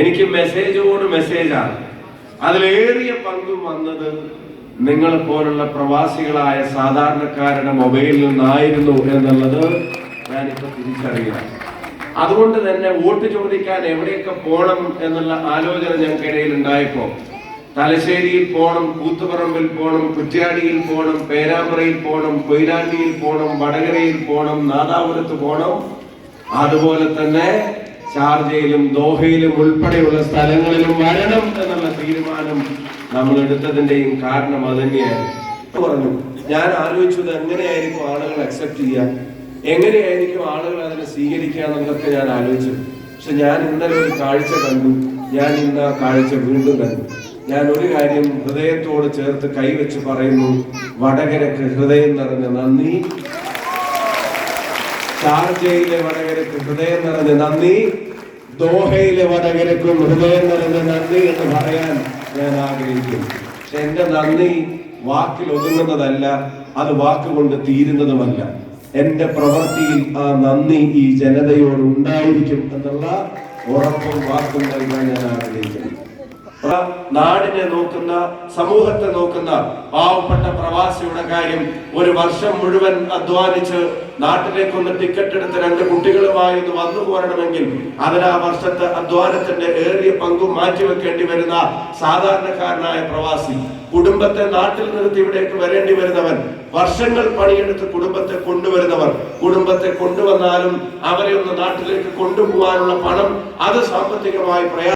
എനിക്ക് മെസ്സേജോട് മെസ്സേജാണ്. അതിലേറിയ പങ്കും വന്നത് നിങ്ങളെ പോലുള്ള പ്രവാസികളായ സാധാരണക്കാരുടെ മൊബൈലിൽ നിന്നായിരുന്നു എന്നുള്ളത് ഞാനിപ്പോ തിരിച്ചറിയാം. അതുകൊണ്ട് തന്നെ വോട്ട് ചോദിക്കാൻ എവിടെയൊക്കെ പോകണം എന്നുള്ള ആലോചന ഞങ്ങൾക്കിടയിൽ ഉണ്ടായപ്പോ തലശ്ശേരിയിൽ പോകണം, കൂത്തുപറമ്പിൽ പോകണം, കുറ്റ്യാടിയിൽ പോകണം, പേരാമ്പ്രയിൽ പോകണം, കൊയിലാണ്ടിയിൽ പോകണം, വടകരയിൽ പോകണം, നാദാപുരത്ത് പോകണം, അതുപോലെ തന്നെ ഷാർജയിലും ദോഹയിലും ഉൾപ്പെടെയുള്ള സ്ഥലങ്ങളിലും വരണം എന്നുള്ള തീരുമാനം നമ്മൾ എടുത്തതിന്റെയും കാരണം അത് തന്നെയായിരുന്നു. പറഞ്ഞു, ഞാൻ ആലോചിച്ചത് എങ്ങനെയായിരിക്കും ആളുകൾ അക്സെപ്റ്റ് ചെയ്യുക, എങ്ങനെയായിരിക്കും ആളുകൾ അതിനെ സ്വീകരിക്കുക എന്നൊക്കെ ഞാൻ ആലോചിച്ചു. പക്ഷെ ഞാൻ ഇന്നലെ ഒരു കാഴ്ച കണ്ടു. ഞാൻ ഇന്ന് ആ കാഴ്ച വീണ്ടും കണ്ടു. ഞാൻ ഒരു കാര്യം ഹൃദയത്തോട് ചേർത്ത് കൈവച്ച് പറയുന്നു, വടകരക്ക് ഹൃദയം നിറഞ്ഞ നന്ദി, ഷാർജയിലെ വടകരക്ക് ഹൃദയം നിറഞ്ഞ നന്ദി, ദോഹയിലെ വടകരക്കും ഹൃദയം നിറഞ്ഞ നന്ദി എന്ന് പറയാൻ ഞാൻ ആഗ്രഹിക്കുന്നു. പക്ഷെ എന്റെ നന്ദി വാക്കിൽ ഒതുങ്ങുന്നതല്ല, അത് വാക്കുകൊണ്ട് തീരുന്നതുമല്ല. എന്റെ പ്രവൃത്തിയിൽ ആ നന്ദി ഈ ജനതയോട് ഉണ്ടായിരിക്കും എന്നുള്ള ഉറപ്പും വാക്കും നൽകാൻ ഞാൻ ആഗ്രഹിക്കുന്നു. നാടിനെ നോക്കുന്ന, സമൂഹത്തെ നോക്കുന്ന പാവപ്പെട്ട പ്രവാസിയുടെ കാര്യം, ഒരു വർഷം മുഴുവൻ അധ്വാനിച്ച് നാട്ടിലേക്കൊന്ന് ടിക്കറ്റ് എടുത്ത് 2 കുട്ടികളുമായി ഒന്ന് വന്നു പോരണമെങ്കിൽ അതിന് ആ വർഷത്തെ അധ്വാനത്തിന്റെ ഏറിയ പങ്കും മാറ്റിവെക്കേണ്ടി വരുന്ന സാധാരണക്കാരനായ പ്രവാസി, കുടുംബത്തെ നാട്ടിൽ നിർത്തി ഇവിടേക്ക് വരേണ്ടി വരുന്നവൻ, വർഷങ്ങൾ പണിയെടുത്ത് കുടുംബത്തെ കൊണ്ടുവരുന്നവർ, കുടുംബത്തെ കൊണ്ടുവന്നാലും അവരെ ഒന്ന് നാട്ടിലേക്ക് കൊണ്ടുപോകാനുള്ള പണം അത് സാമ്പത്തികമായി